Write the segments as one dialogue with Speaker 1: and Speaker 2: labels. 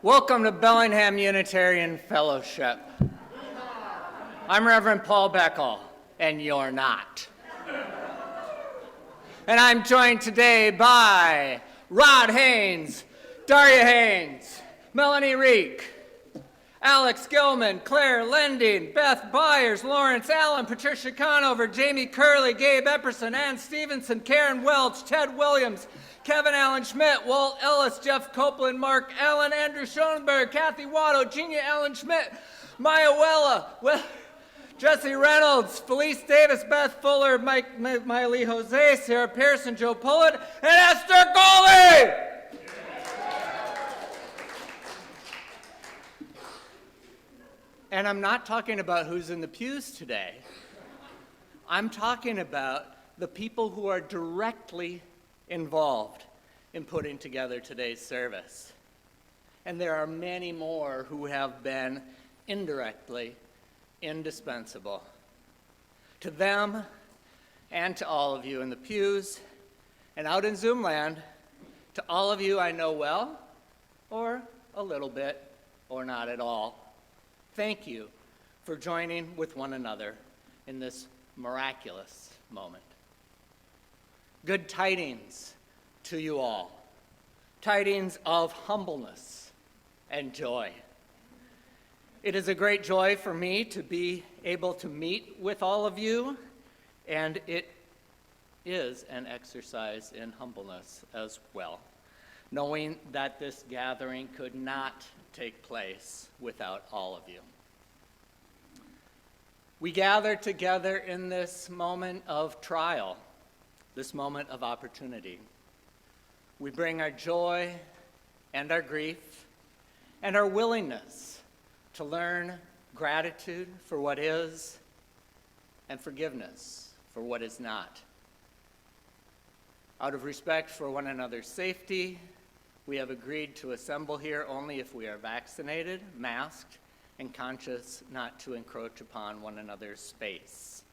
Speaker 1: Welcome to Bellingham Unitarian Fellowship. I'm Reverend Paul Beckel, and you're not. And I'm joined today by Rod Haynes, Daria Haynes, Melanie Reek, Alex Gilman, Claire Lending, Beth Byers, Lawrence Allen, Patricia Conover, Jamie Curley, Gabe Epperson, Ann Stevenson, Karen Welch, Ted Williams, Kevin Allen Schmidt, Walt Ellis, Jeff Copeland, Mark Allen, Andrew Schoenberg, Kathy Watto, Genia Allen Schmidt, Maya Wella, Jesse Reynolds, Felice Davis, Beth Fuller, Mike Miley Jose, Sarah Pearson, Joe Pullen, and Esther Goldie! And I'm not talking about who's in the pews today. I'm talking about the people who are directly involved in putting together today's service. And there are many more who have been indirectly indispensable. To them and to all of you in the pews and out in Zoom land, to all of you I know well, or a little bit, or not at all, thank you for joining with one another in this miraculous moment. Good tidings to you all. Tidings of humbleness and joy. It is a great joy for me to be able to meet with all of you, and it is an exercise in humbleness as well, knowing that this gathering could not take place without all of you. We gather together in this moment of trial, this moment of opportunity. We bring our joy and our grief and our willingness to learn gratitude for what is and forgiveness for what is not. Out of respect for one another's safety, we have agreed to assemble here only if we are vaccinated, masked, and conscious not to encroach upon one another's space.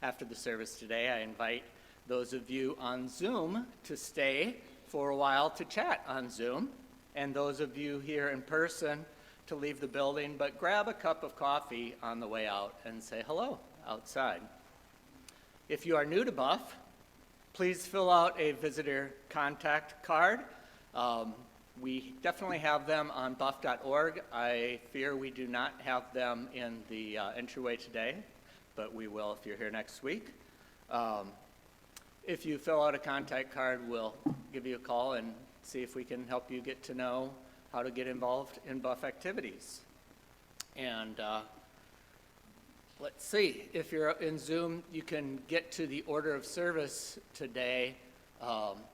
Speaker 1: After the service today, I invite those of you on Zoom to stay for a while to chat on Zoom, and those of you here in person to leave the building, but grab a cup of coffee on the way out and say hello outside. If you are new to BUF, please fill out a visitor contact card. We definitely have them on buff.org. I fear we do not have them in the entryway today, but we will if you're here next week. If you fill out a contact card, we'll give you a call and see if we can help you get to know how to get involved in BUF activities. And let's see, if you're in Zoom, you can get to the order of service today.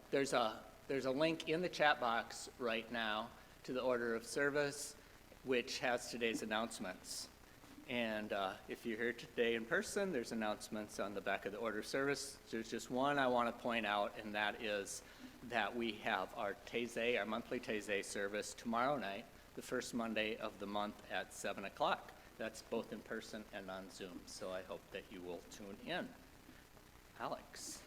Speaker 1: There's a link in the chat box right now to the order of service, which has today's announcements. And if you're here today in person, there's announcements on the back of the order of service. There's just one I want to point out, and that is that we have our Taizé, our monthly Taizé service tomorrow night, the first Monday of the month at 7 o'clock. That's both in person and on Zoom, so I hope that you will tune in. Alex.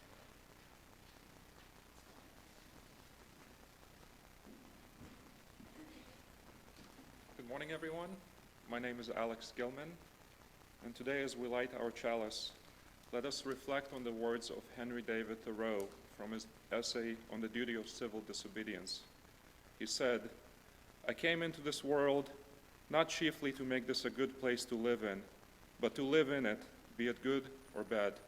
Speaker 2: Good morning, everyone. My name is Alex Gilman, and today as we light our chalice, let us reflect on the words of Henry David Thoreau from his essay on the duty of civil disobedience. He said, "I came into this world not chiefly to make this a good place to live in, but to live in it, be it good or bad."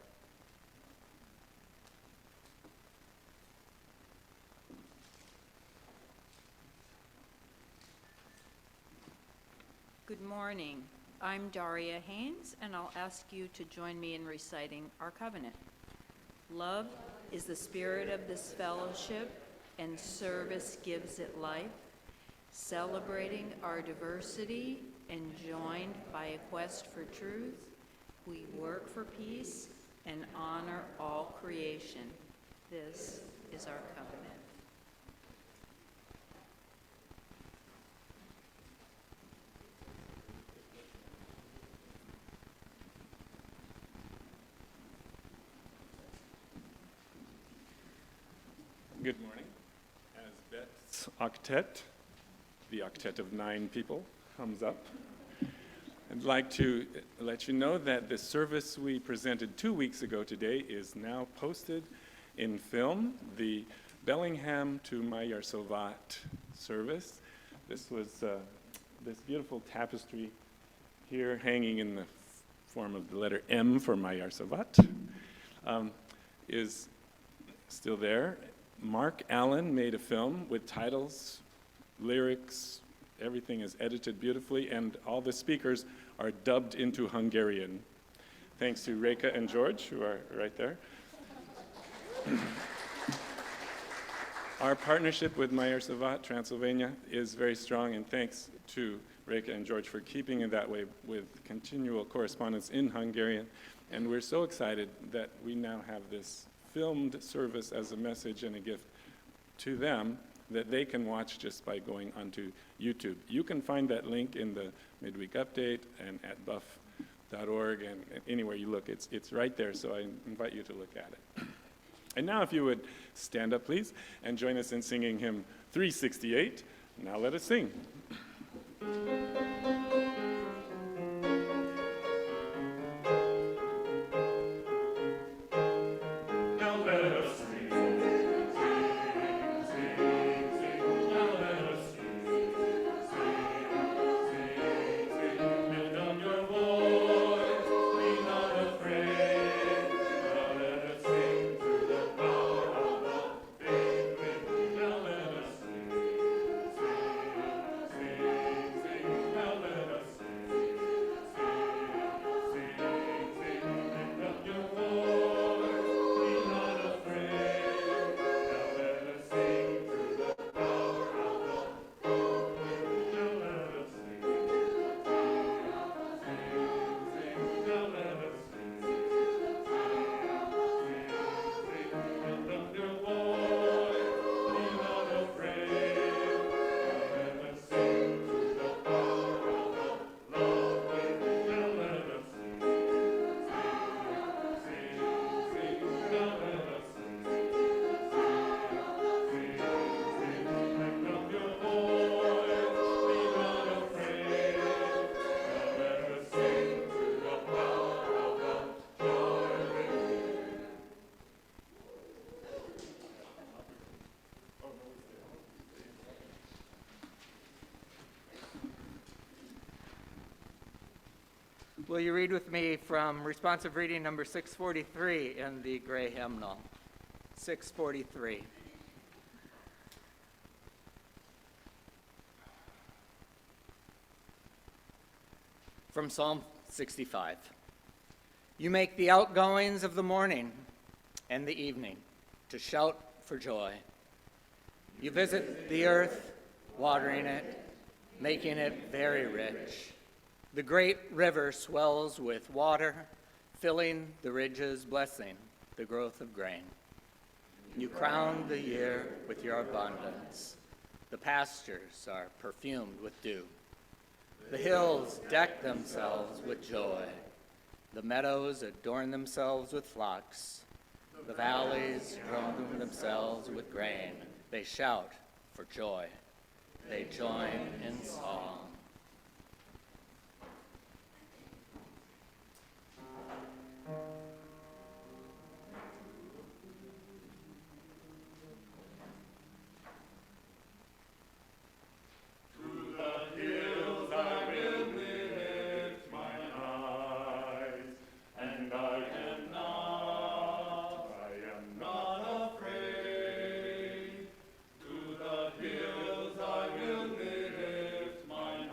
Speaker 3: Good morning. I'm Daria Haynes, and I'll ask you to join me in reciting our covenant. Love is the spirit of this fellowship, and service gives it life. Celebrating our diversity and joined by a quest for truth, we work for peace and honor all creation. This is our covenant.
Speaker 2: Good morning. As Beth's octet,
Speaker 4: the octet of 9 people, thumbs up. I'd like to let you know that the service we presented 2 weeks ago today is now posted in film, the Bellingham to Mayar Sovat service. This was this beautiful tapestry here hanging in the form of the letter M for Mayar Sovat is still there. Mark Allen made a film with titles, lyrics, everything is edited beautifully, and all the speakers are dubbed into Hungarian. Thanks to Reka and George, who are right there. Our partnership with Mayar Sovat, Transylvania, is very strong, and thanks to Reka and George for keeping it that way with continual correspondence in Hungarian. And we're so excited that we now have this filmed service as a message and a gift to them that they can watch just by going onto YouTube. You can find that link in the midweek update and at BUF.org, and anywhere you look, it's right there, so I invite you to look at it. And now if you would stand up, please, and join us in singing hymn 368. Now let us sing.
Speaker 1: Will you read with me from responsive reading number 643 in the gray hymnal? 643. From Psalm 65. You make the outgoings of the morning and the evening to shout for joy. You visit the earth, watering it, making it very rich. The great river swells with water, filling the ridges, blessing the growth of grain. You crown the year with your abundance. The pastures are perfumed with dew. The hills deck themselves with joy. The meadows adorn themselves with flocks. The valleys drum themselves with grain. They shout for joy. They join in song.
Speaker 5: Hills I will lift mine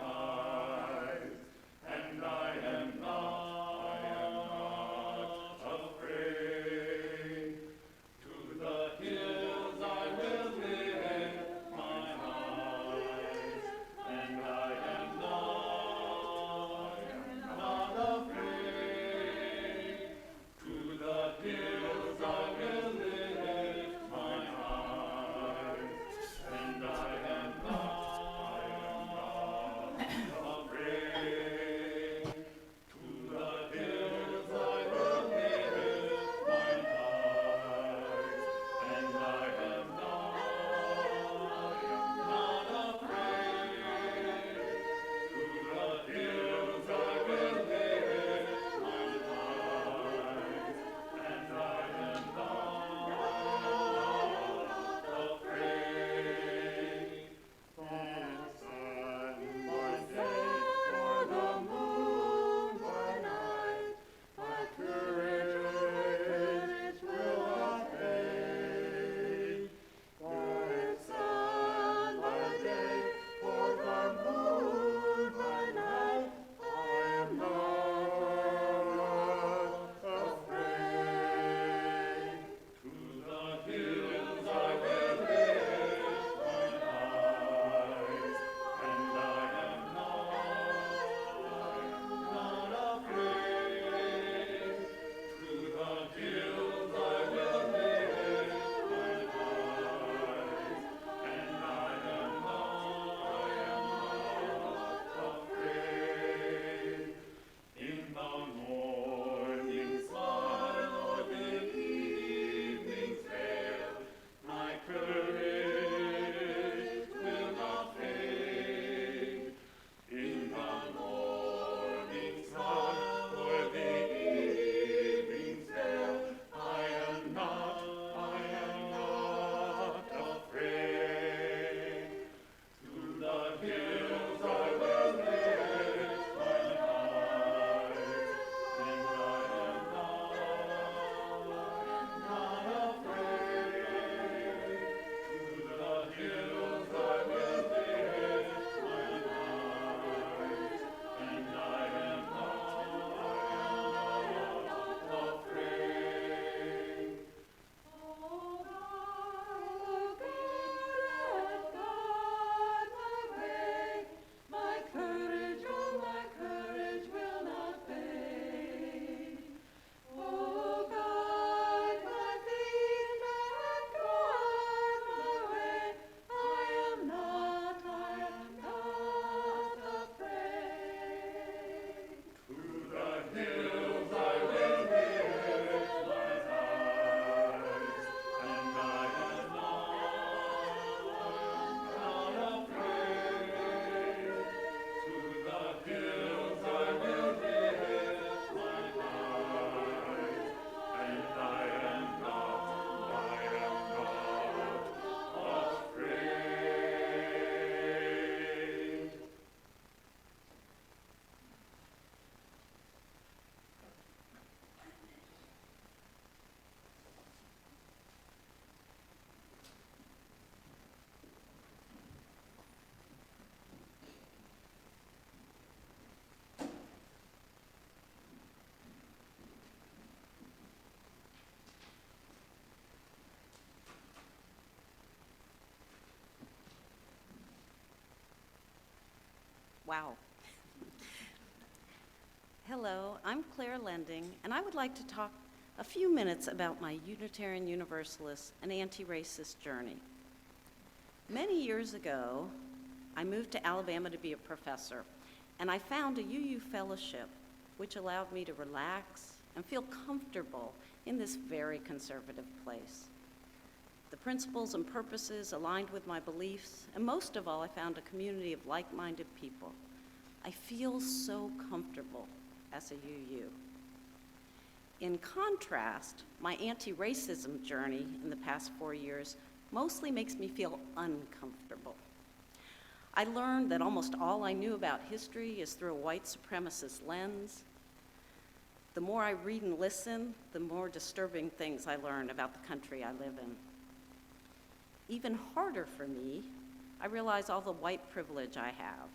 Speaker 5: Wow. Hello, I'm Claire Lending, and I would like to talk a few minutes about my Unitarian Universalist and anti-racist journey. Many years ago, I moved to Alabama to be a professor, and I found a UU fellowship which allowed me to relax and feel comfortable in this very conservative place. The principles and purposes aligned with my beliefs, and most of all, I found a community of like-minded people. I feel so comfortable as a UU. In contrast, my anti-racism journey in the past 4 years mostly makes me feel uncomfortable. I learned that almost all I knew about history is through a white supremacist lens. The more I read and listen, the more disturbing things I learn about the country I live in. Even harder for me, I realize all the white privilege I have.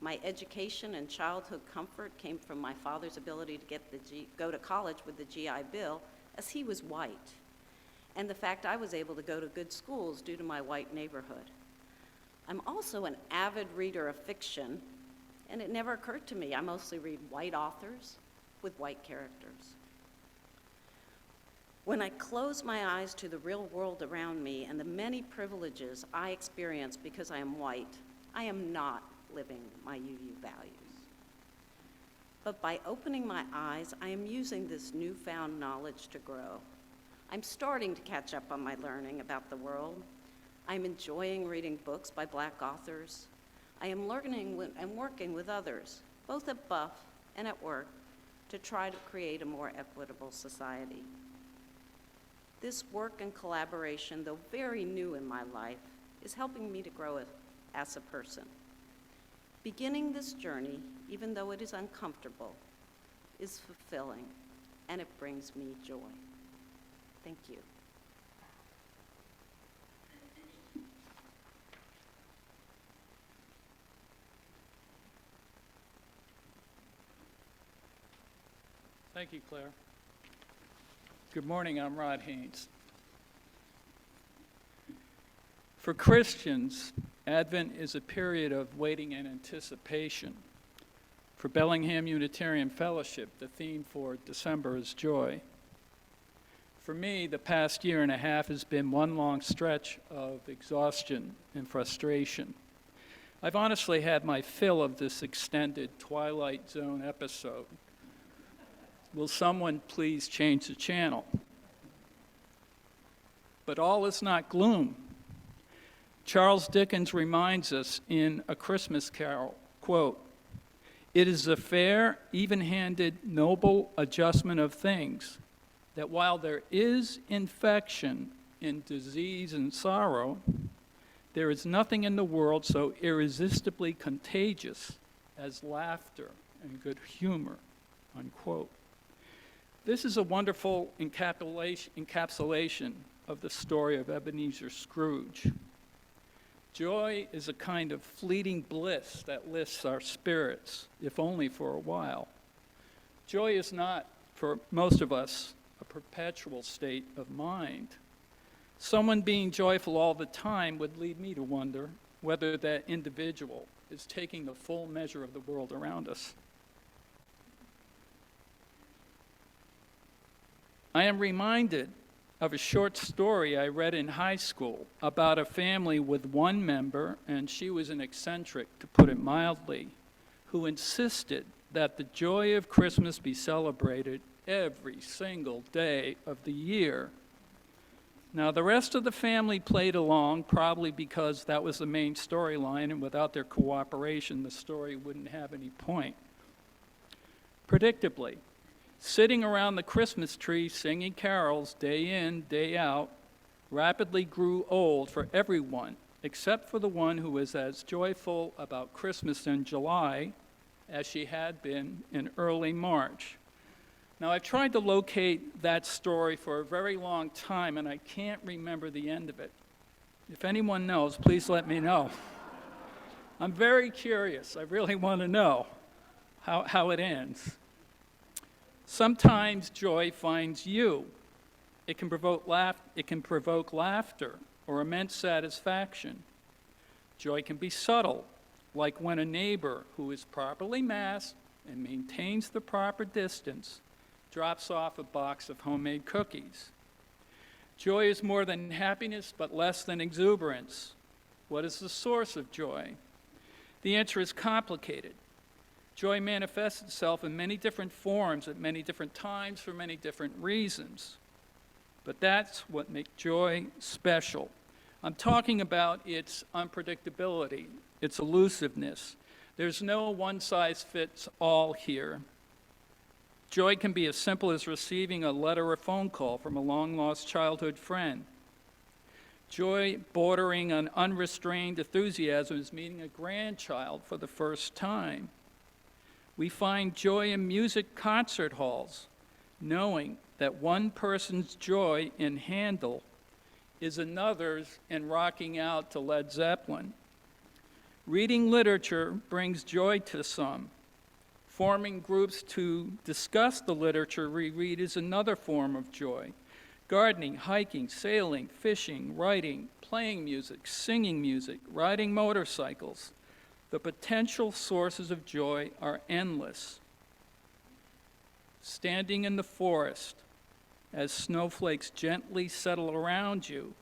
Speaker 5: My education and childhood comfort came from my father's ability to go to college with the GI Bill, as he was white, and the fact I was able to go to good schools due to my white neighborhood. I'm also an avid reader of fiction, and it never occurred to me I mostly read white authors with white characters. When I close my eyes to the real world around me and the many privileges I experience because I am white, I am not living my UU values. But by opening my eyes, I am using this newfound knowledge to grow. I'm starting to catch up on my learning about the world. I'm enjoying reading books by Black authors. I am learning and working with others, both at BUF and at work, to try to create a more equitable society. This work and collaboration, though very new in my life, is helping me to grow as a person. Beginning this journey, even though it is uncomfortable, is fulfilling, and it brings me joy. Thank you.
Speaker 6: Thank you, Claire. Good morning, I'm Rod Haynes. For Christians, Advent is a period of waiting and anticipation. For Bellingham Unitarian Fellowship, the theme for December is joy. For me, the past year and a half has been one long stretch of exhaustion and frustration. I've honestly had my fill of this extended Twilight Zone episode. Will someone please change the channel? But all is not gloom. Charles Dickens reminds us in A Christmas Carol, quote, "It is a fair, even-handed, noble adjustment of things, that while there is infection in disease and sorrow, there is nothing in the world so irresistibly contagious as laughter and good humor," unquote. This is a wonderful encapsulation of the story of Ebenezer Scrooge. Joy is a kind of fleeting bliss that lifts our spirits, if only for a while. Joy is not, for most of us, a perpetual state of mind. Someone being joyful all the time would lead me to wonder whether that individual is taking the full measure of the world around us. I am reminded of a short story I read in high school about a family with one member, and she was an eccentric, to put it mildly, who insisted that the joy of Christmas be celebrated every single day of the year. Now, the rest of the family played along, probably because that was the main storyline, and without their cooperation, the story wouldn't have any point. Predictably, sitting around the Christmas tree singing carols day in, day out, rapidly grew old for everyone, except for the one who was as joyful about Christmas in July as she had been in early March. Now, I've tried to locate that story for a very long time, and I can't remember the end of it. If anyone knows, please let me know. I'm very curious. I really want to know how it ends. Sometimes joy finds you. It can provoke laughter or immense satisfaction. Joy can be subtle, like when a neighbor who is properly masked and maintains the proper distance drops off a box of homemade cookies. Joy is more than happiness, but less than exuberance. What is the source of joy? The answer is complicated. Joy manifests itself in many different forms at many different times for many different reasons. But that's what makes joy special. I'm talking about its unpredictability, its elusiveness. There's no one-size-fits-all here. Joy can be as simple as receiving a letter or phone call from a long-lost childhood friend. Joy bordering on unrestrained enthusiasm is meeting a grandchild for the first time. We find joy in music concert halls, knowing that one person's joy in Handel is another's in rocking out to Led Zeppelin. Reading literature brings joy to some. Forming groups to discuss the literature we read is another form of joy. Gardening, hiking, sailing, fishing, writing, playing music, singing music, riding motorcycles. The potential sources of joy are endless. Standing in the forest as snowflakes gently settle around you,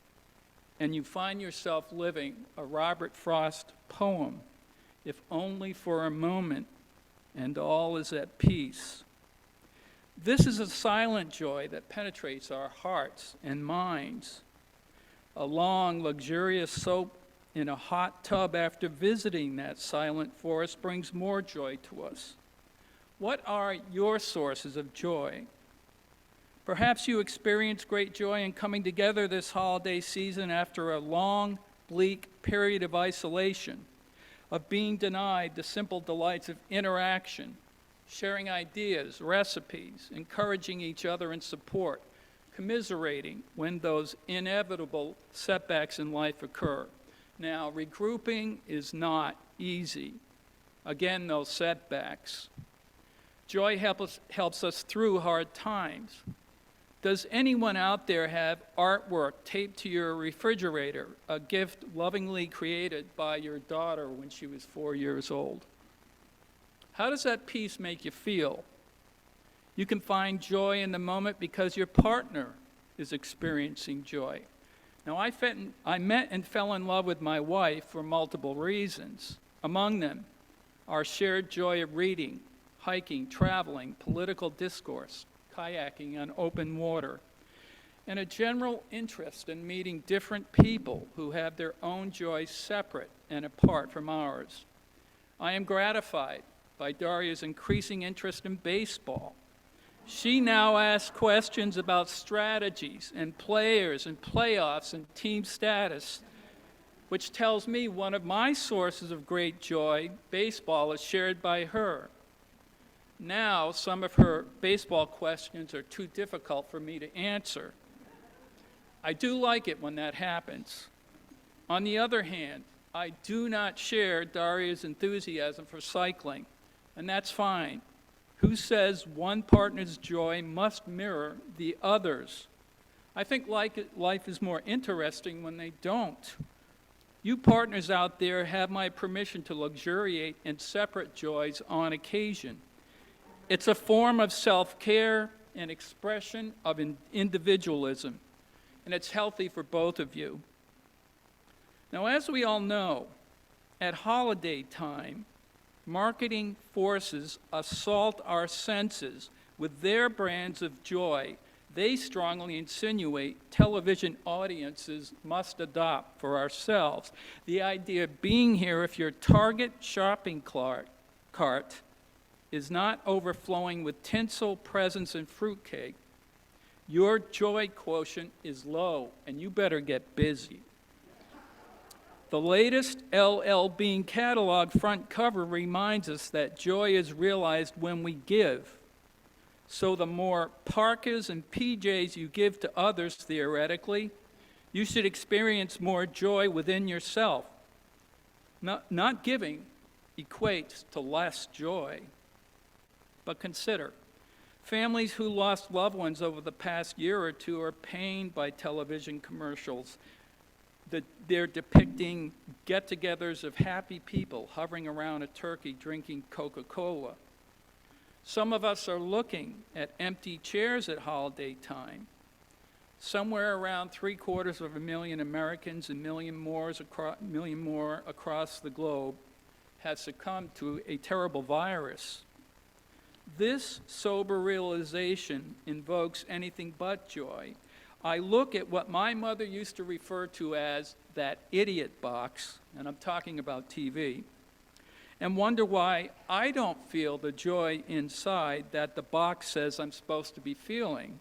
Speaker 6: and you find yourself living a Robert Frost poem, if only for a moment, and all is at peace. This is a silent joy that penetrates our hearts and minds. A long, luxurious soak in a hot tub after visiting that silent forest brings more joy to us. What are your sources of joy? Perhaps you experience great joy in coming together this holiday season after a long, bleak period of isolation, of being denied the simple delights of interaction, sharing ideas, recipes, encouraging each other in support, commiserating when those inevitable setbacks in life occur. Now, regrouping is not easy. Again, those setbacks. Joy helps us through hard times. Does anyone out there have artwork taped to your refrigerator, a gift lovingly created by your daughter when she was 4 years old? How does that piece make you feel? You can find joy in the moment because your partner is experiencing joy. Now, I met and fell in love with my wife for multiple reasons. Among them, our shared joy of reading, hiking, traveling, political discourse, kayaking on open water, and a general interest in meeting different people who have their own joys separate and apart from ours. I am gratified by Daria's increasing interest in baseball. She now asks questions about strategies and players and playoffs and team status, which tells me one of my sources of great joy, baseball, is shared by her. Now, some of her baseball questions are too difficult for me to answer. I do like it when that happens. On the other hand, I do not share Daria's enthusiasm for cycling, and that's fine. Who says one partner's joy must mirror the other's? I think life is more interesting when they don't. You partners out there have my permission to luxuriate in separate joys on occasion. It's a form of self-care and expression of individualism, and it's healthy for both of you. Now, as we all know, at holiday time, marketing forces assault our senses with their brands of joy they strongly insinuate television audiences must adopt for ourselves. The idea of being here if your Target shopping cart is not overflowing with tinsel, presents, and fruitcake, your joy quotient is low, and you better get busy. The latest LL Bean catalog front cover reminds us that joy is realized when we give. So the more parkas and PJs you give to others, theoretically, you should experience more joy within yourself. Not giving equates to less joy. But consider, families who lost loved ones over the past year or two are pained by television commercials They're depicting get-togethers of happy people hovering around a turkey drinking Coca-Cola. Some of us are looking at empty chairs at holiday time. Somewhere around 750,000 Americans and million more across the globe have succumbed to a terrible virus. This sober realization invokes anything but joy. I look at what my mother used to refer to as that idiot box, and I'm talking about TV, and wonder why I don't feel the joy inside that the box says I'm supposed to be feeling.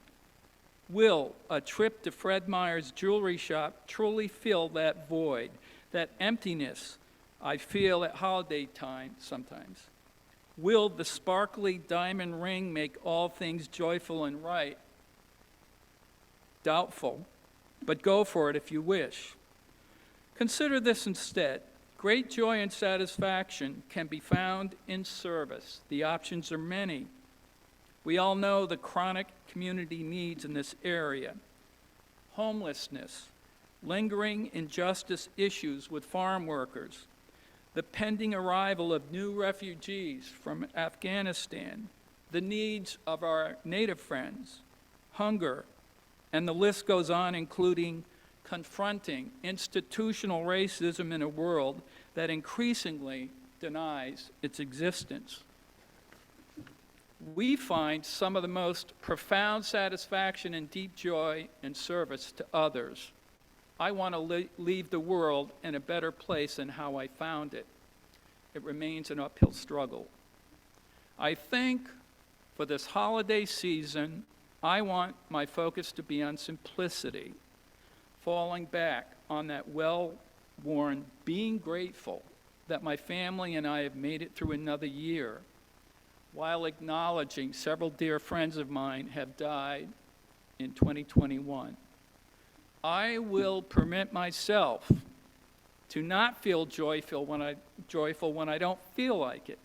Speaker 6: Will a trip to Fred Meyer's jewelry shop truly fill that void, that emptiness I feel at holiday time sometimes? Will the sparkly diamond ring make all things joyful and right? Doubtful, but go for it if you wish. Consider this instead. Great joy and satisfaction can be found in service. The options are many. We all know the chronic community needs in this area. Homelessness, lingering injustice issues with farm workers, the pending arrival of new refugees from Afghanistan, the needs of our Native friends, hunger, and the list goes on, including confronting institutional racism in a world that increasingly denies its existence. We find some of the most profound satisfaction and deep joy in service to others. I want to leave the world in a better place than how I found it. It remains an uphill struggle. I think for this holiday season, I want my focus to be on simplicity, falling back on that well-worn being grateful that my family and I have made it through another year, while acknowledging several dear friends of mine have died in 2021. I will permit myself to not feel joyful when I don't feel like it,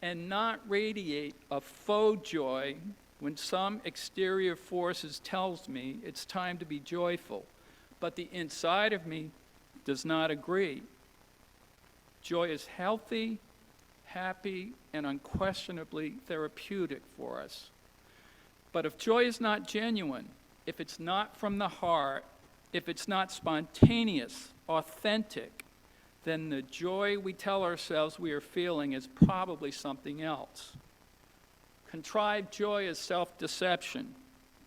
Speaker 6: and not radiate a faux joy when some exterior forces tells me it's time to be joyful, but the inside of me does not agree. Joy is healthy, happy, and unquestionably therapeutic for us. But if joy is not genuine, if it's not from the heart, if it's not spontaneous, authentic, then the joy we tell ourselves we are feeling is probably something else. Contrived joy is self-deception,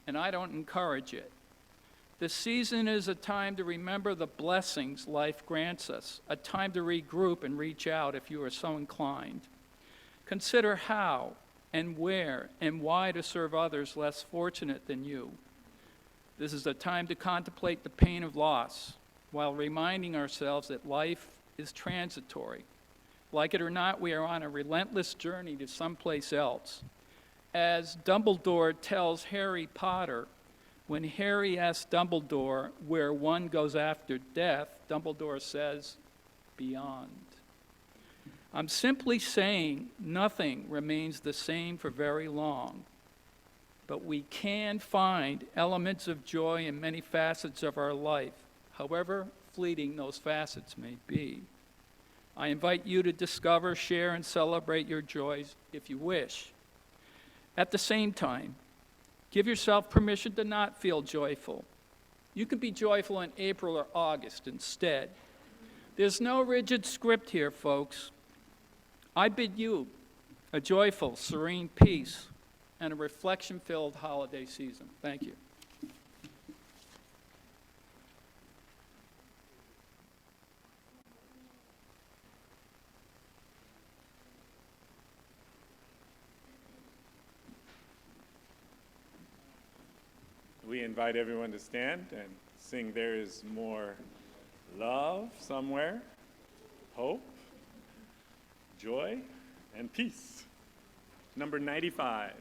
Speaker 6: and I don't encourage it. This season is a time to remember the blessings life grants us, a time to regroup and reach out if you are so inclined. Consider how and where and why to serve others less fortunate than you. This is a time to contemplate the pain of loss while reminding ourselves that life is transitory. Like it or not, we are on a relentless journey to someplace else. As Dumbledore tells Harry Potter, when Harry asks Dumbledore where one goes after death, Dumbledore says, beyond. I'm simply saying nothing remains the same for very long, but we can find elements of joy in many facets of our life, however fleeting those facets may be. I invite you to discover, share, and celebrate your joys if you wish. At the same time, give yourself permission to not feel joyful. You can be joyful in April or August instead. There's no rigid script here, folks. I bid you a joyful, serene peace and a reflection-filled holiday season. Thank you.
Speaker 4: We invite everyone to stand and sing There Is More Love Somewhere, Hope, Joy, and Peace. Number 95.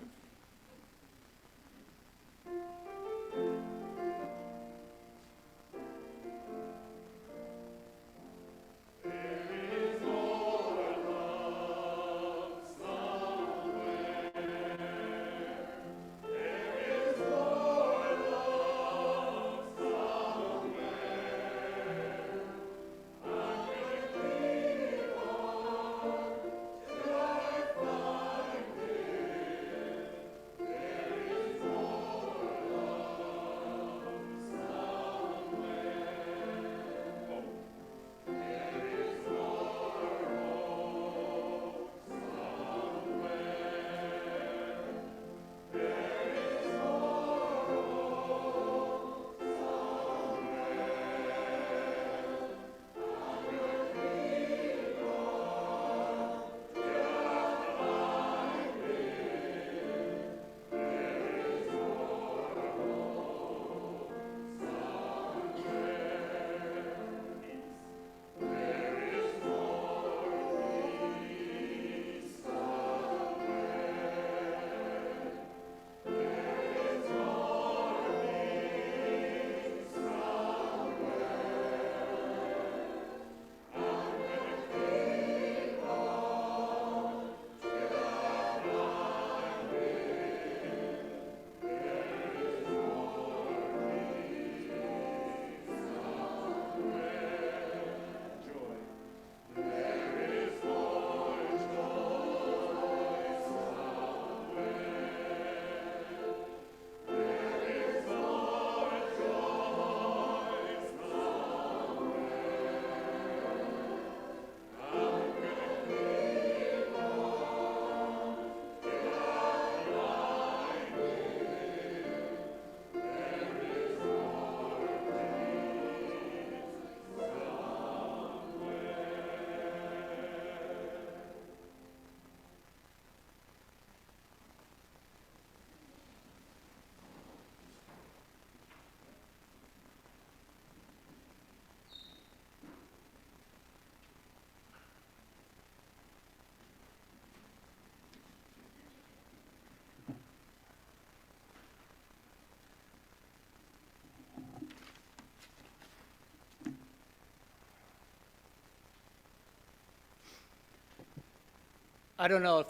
Speaker 1: I don't know if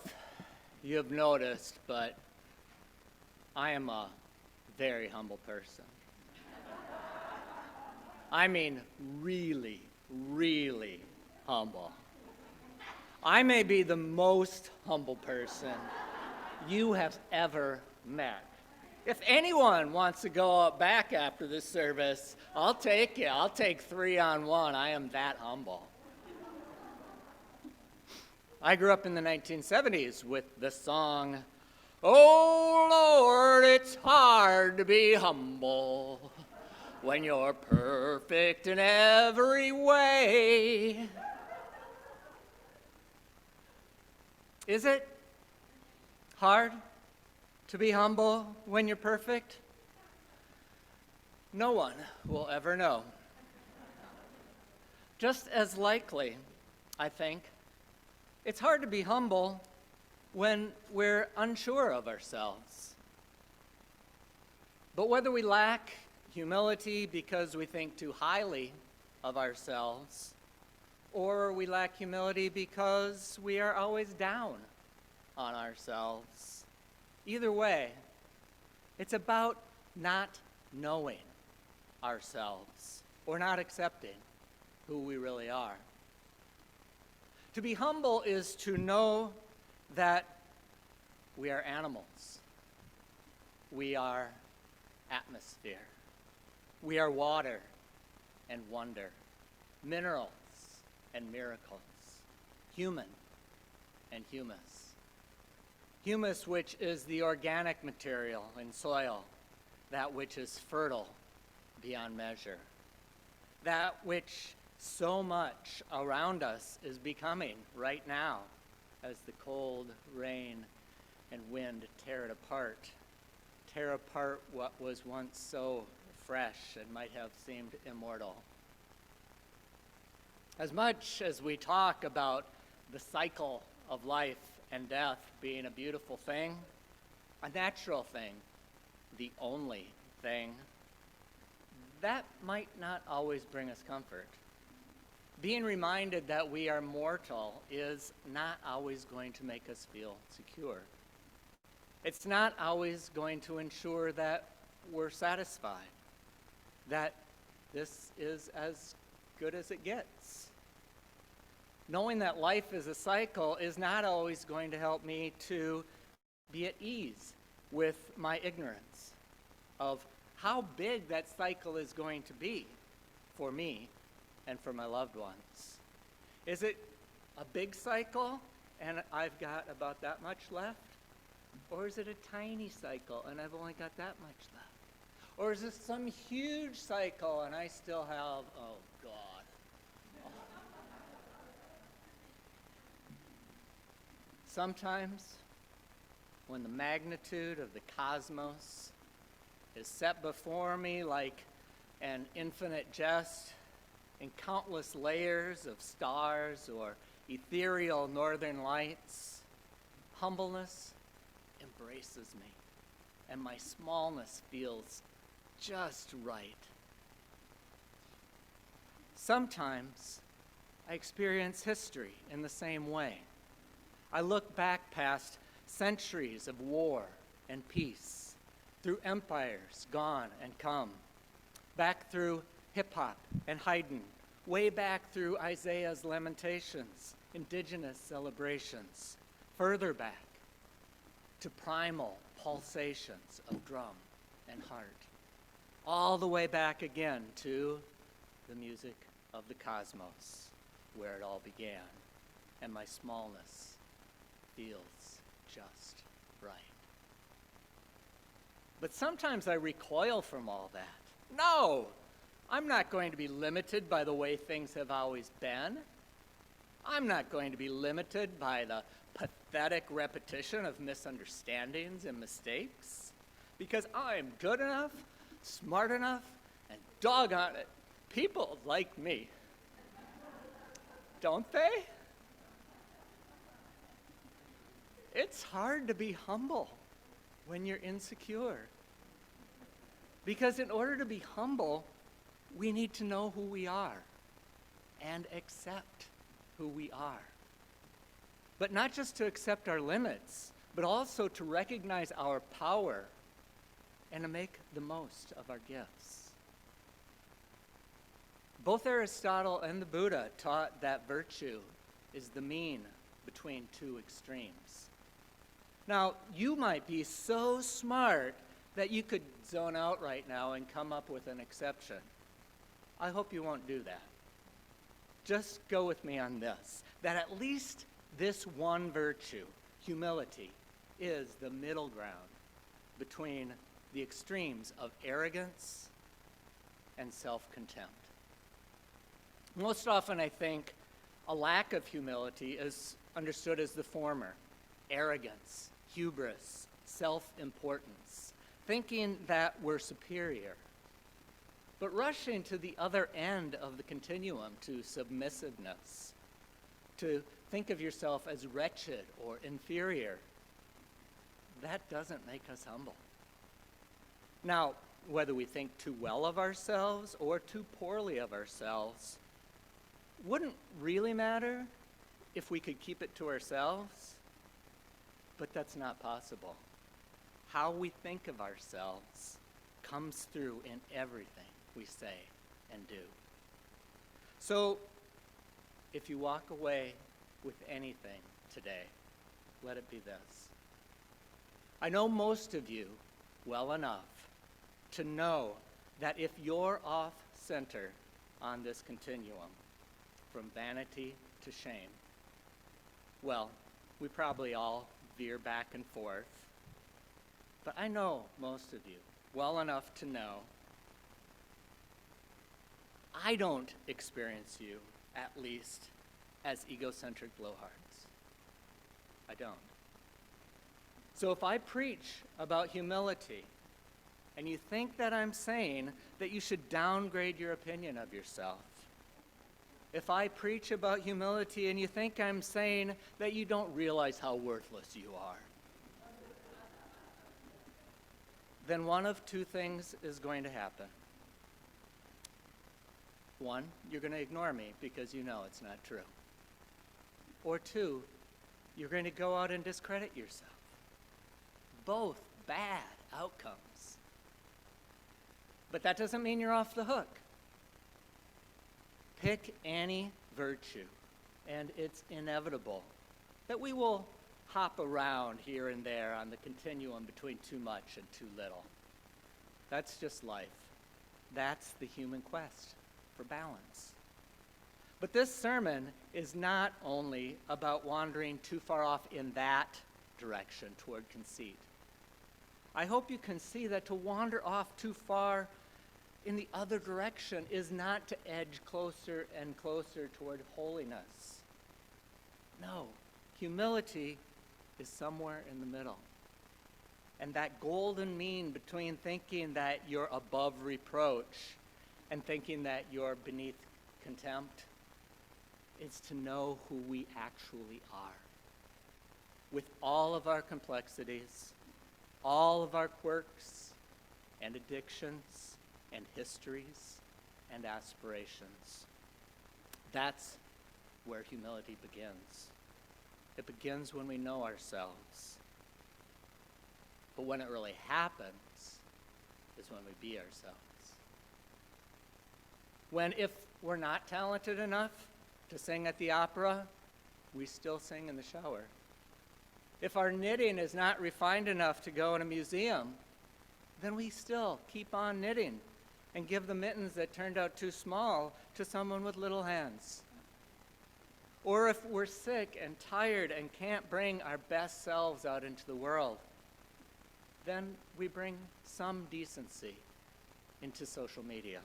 Speaker 1: you have noticed, but I am a very humble person. I mean, really, really humble. I may be the most humble person you have ever met. If anyone wants to go out back after this service, I'll take you. I'll take 3 on 1. I am that humble. I grew up in the 1970s with the song, "Oh Lord, it's hard to be humble when you're perfect in every way." Is it hard to be humble when you're perfect? No one will ever know. Just as likely, I think, it's hard to be humble when we're unsure of ourselves. But whether we lack humility because we think too highly of ourselves, or we lack humility because we are always down on ourselves, either way, it's about not knowing ourselves or not accepting who we really are. To be humble is to know that we are animals. We are atmosphere. We are water and wonder, minerals and miracles, human and humus. Humus, which is the organic material in soil, that which is fertile beyond measure, that which so much around us is becoming right now as the cold rain and wind tear apart what was once so fresh and might have seemed immortal. As much as we talk about the cycle of life and death being a beautiful thing, a natural thing, the only thing, that might not always bring us comfort. Being reminded that we are mortal is not always going to make us feel secure. It's not always going to ensure that we're satisfied, that this is as good as it gets. Knowing that life is a cycle is not always going to help me to be at ease with my ignorance of how big that cycle is going to be for me and for my loved ones. Is it a big cycle and I've got about that much left? Or is it a tiny cycle and I've only got that much left? Or is this some huge cycle and I still have, oh God. Sometimes, when the magnitude of the cosmos is set before me like an infinite jest in countless layers of stars or ethereal northern lights, humbleness embraces me, and my smallness feels just right. Sometimes I experience history in the same way. I look back past centuries of war and peace, through empires gone and come, back through hip-hop and Haydn, way back through Isaiah's Lamentations, indigenous celebrations, further back to primal pulsations of drum and heart, all the way back again to the music of the cosmos, where it all began, and my smallness feels just right. But sometimes I recoil from all that. No, I'm not going to be limited by the way things have always been. I'm not going to be limited by the pathetic repetition of misunderstandings and mistakes, because I'm good enough, smart enough, and doggone it, people like me. Don't they? It's hard to be humble when you're insecure. Because in order to be humble, we need to know who we are and accept who we are. but not just to accept our limits, but also to recognize our power and to make the most of our gifts. Both Aristotle and the Buddha taught that virtue is the mean between two extremes. Now, you might be so smart that you could zone out right now and come up with an exception. I hope you won't do that. Just go with me on this, that at least this one virtue, humility, is the middle ground between the extremes of arrogance and self-contempt. Most often, I think, a lack of humility is understood as the former: arrogance, hubris, self-importance, thinking that we're superior. But rushing to the other end of the continuum, to submissiveness, to think of yourself as wretched or inferior, that doesn't make us humble. Now, whether we think too well of ourselves or too poorly of ourselves wouldn't really matter if we could keep it to ourselves, but that's not possible. How we think of ourselves comes through in everything we say and do. So, if you walk away with anything today, let it be this. I know most of you well enough to know that if you're off center on this continuum, from vanity to shame, well, we probably all veer back and forth. But I know most of you well enough to know I don't experience you, at least, as egocentric blowhards. I don't. So if I preach about humility, and you think that I'm saying that you should downgrade your opinion of yourself, if I preach about humility and you think I'm saying that you don't realize how worthless you are, then one of two things is going to happen. One, you're going to ignore me because you know it's not true. Or two, you're going to go out and discredit yourself. Both bad outcomes. But that doesn't mean you're off the hook. Pick any virtue, and it's inevitable that we will hop around here and there on the continuum between too much and too little. That's just life. That's the human quest for balance. But this sermon is not only about wandering too far off in that direction toward conceit. I hope you can see that to wander off too far in the other direction is not to edge closer and closer toward holiness. No, humility is somewhere in the middle. And that golden mean between thinking that you're above reproach and thinking that you're beneath contempt is to know who we actually are. With all of our complexities, all of our quirks and addictions and histories and aspirations. That's where humility begins. It begins when we know ourselves. But when it really happens is when we be ourselves. When, if we're not talented enough to sing at the opera, we still sing in the shower. If our knitting is not refined enough to go in a museum, then we still keep on knitting and give the mittens that turned out too small to someone with little hands. Or if we're sick and tired and can't bring our best selves out into the world, then we bring some decency into social media.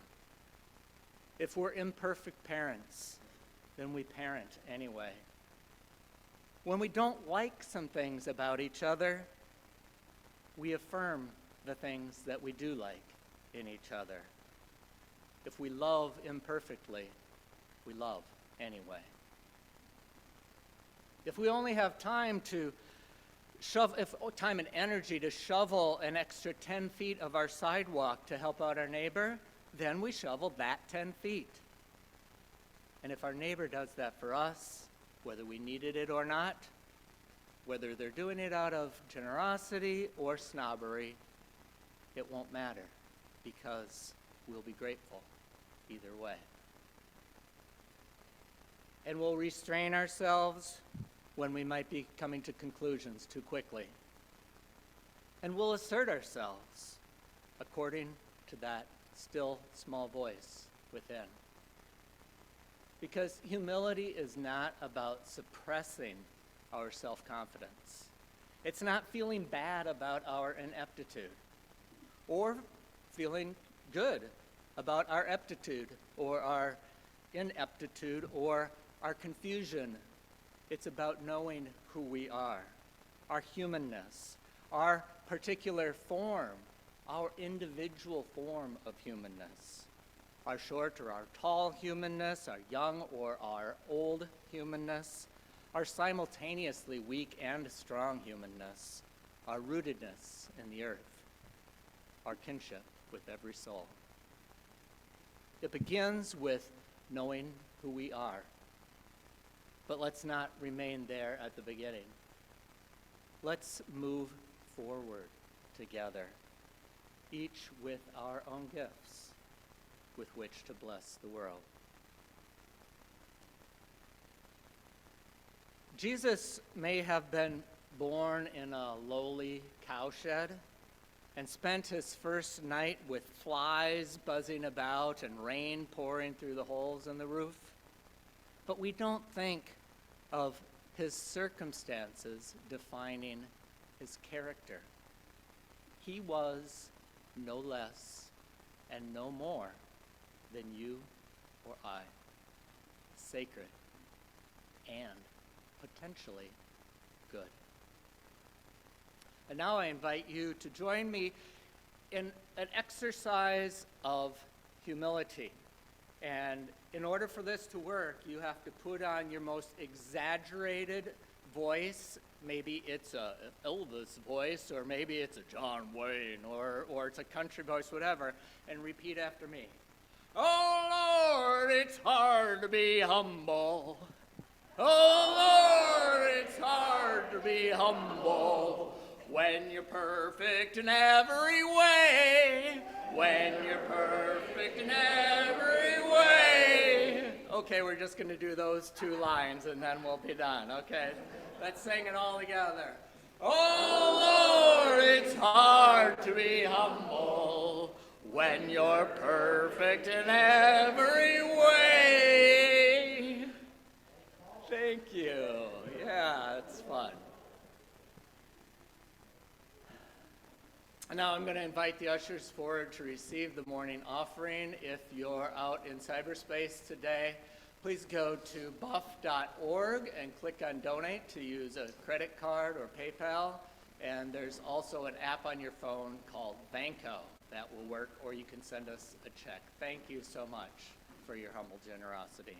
Speaker 1: If we're imperfect parents, then we parent anyway. When we don't like some things about each other, we affirm the things that we do like in each other. If we love imperfectly, we love anyway. If we only have time and energy to shovel an extra 10 feet of our sidewalk to help out our neighbor, then we shovel that 10 feet. And if our neighbor does that for us, whether we needed it or not, Whether they're doing it out of generosity or snobbery, it won't matter, because we'll be grateful either way. And we'll restrain ourselves when we might be coming to conclusions too quickly. And we'll assert ourselves according to that still small voice within. Because humility is not about suppressing our self-confidence. It's not feeling bad about our ineptitude or feeling good about our aptitude or our ineptitude or our confusion. It's about knowing who we are, our humanness, our particular form, our individual form of humanness, our short or our tall humanness, our young or our old humanness, our simultaneously weak and strong humanness, our rootedness in the earth, our kinship with every soul. It begins with knowing who we are. But let's not remain there at the beginning. Let's move forward together, each with our own gifts with which to bless the world. Jesus may have been born in a lowly cowshed and spent his first night with flies buzzing about and rain pouring through the holes in the roof. But we don't think of his circumstances defining his character. He was no less and no more than you or I, sacred and potentially good. And now I invite you to join me in an exercise of humility. And in order for this to work, you have to put on your most exaggerated voice. Maybe it's a Elvis voice, or maybe it's a John Wayne, or it's a country voice, whatever, and repeat after me. Oh, Lord, it's hard to be humble. Oh, Lord, it's hard to be humble when you're perfect in every way. When you're perfect in every way. Okay, we're just going to do those 2 lines and then we'll be done, okay? Let's sing it all together. Oh, Lord, it's hard to be humble when you're perfect in every way. Thank you. Yeah, it's fun. And now I'm going to invite the ushers forward to receive the morning offering. If you're out in cyberspace today, please go to BUF.org and click on Donate to use a credit card or PayPal. And there's also an app on your phone called Banco that will work, or you can send us a check. Thank you so much for your humble generosity.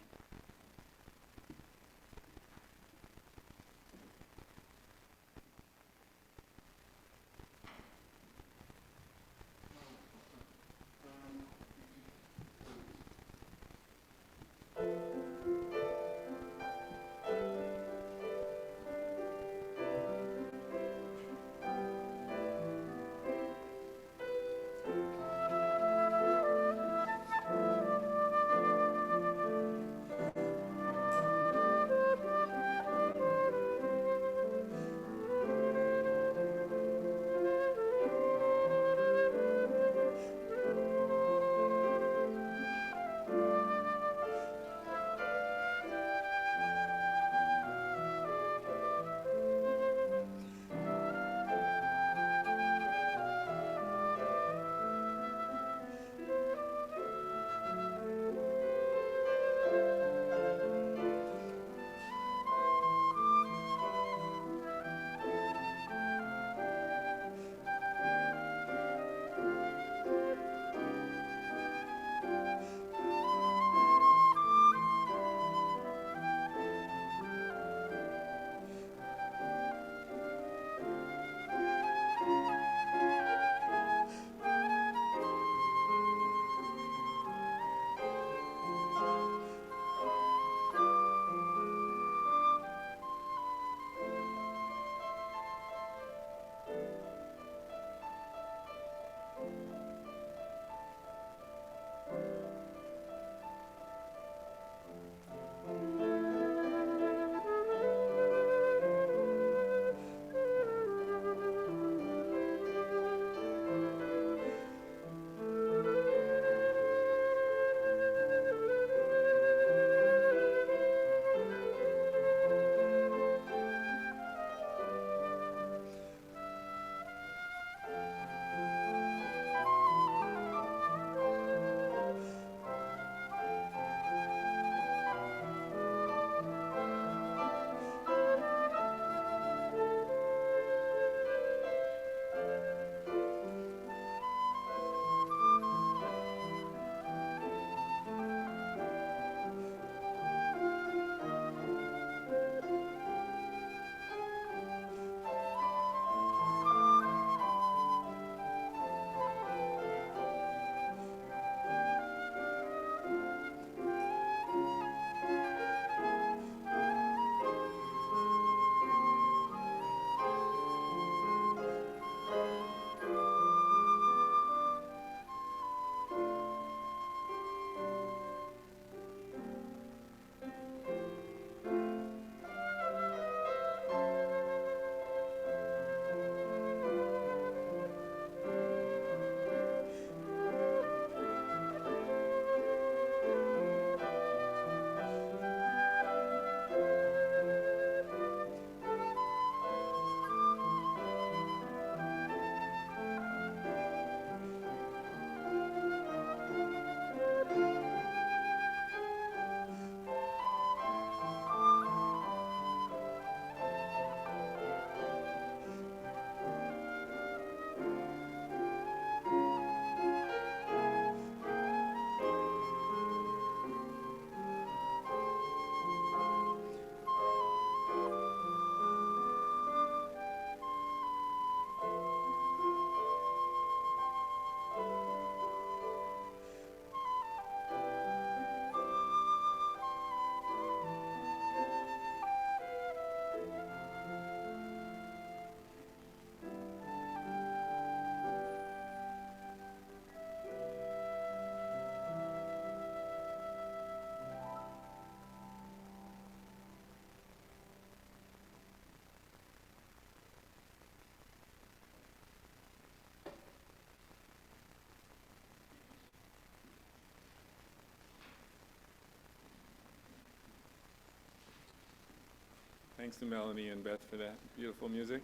Speaker 4: Thanks to Melanie and Beth for that beautiful music.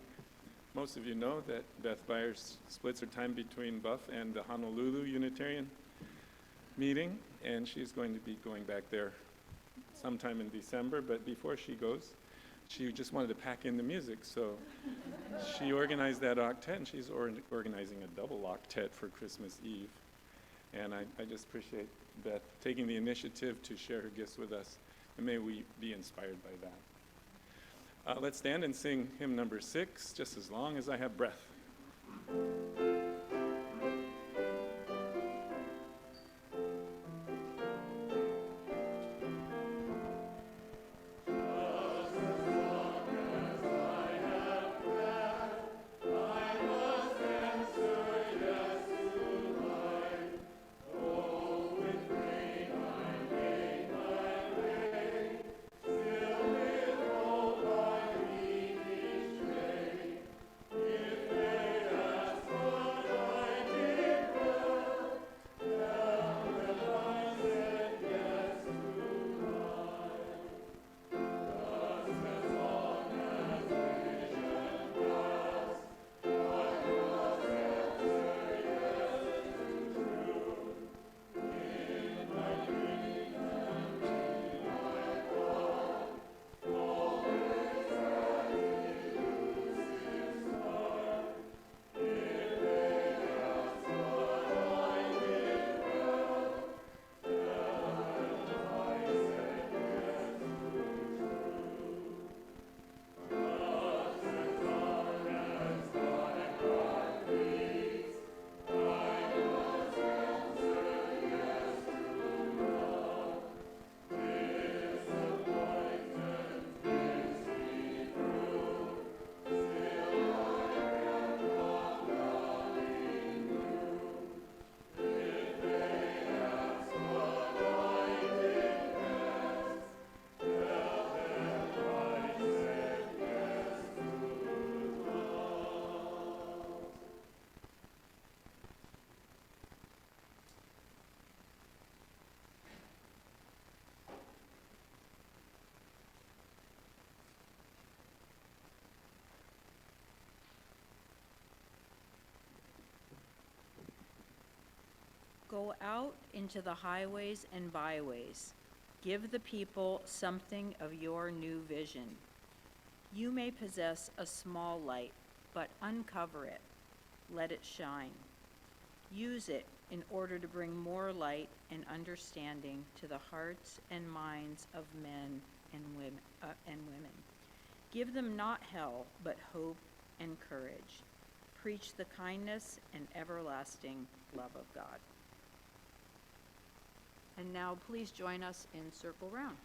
Speaker 4: Most of you know that Beth Byers splits her time between BUF and the Honolulu Unitarian meeting, and she's going to be going back there sometime in December, but before she goes, she just wanted to pack in the music, so she organized that octet, and she's organizing a double octet for Christmas Eve. And I just appreciate Beth taking the initiative to share her gifts with us, and may we be inspired by that. Let's stand and sing hymn number 6, Just As Long As I Have Breath.
Speaker 3: Go out into the highways and byways. Give the people something of your new vision. You may possess a small light, but uncover it. Let it shine. Use it in order to bring more light and understanding to the hearts and minds of men and women. Give them not hell, but hope and courage. Preach the kindness and everlasting love of God. And now please join us in circle round.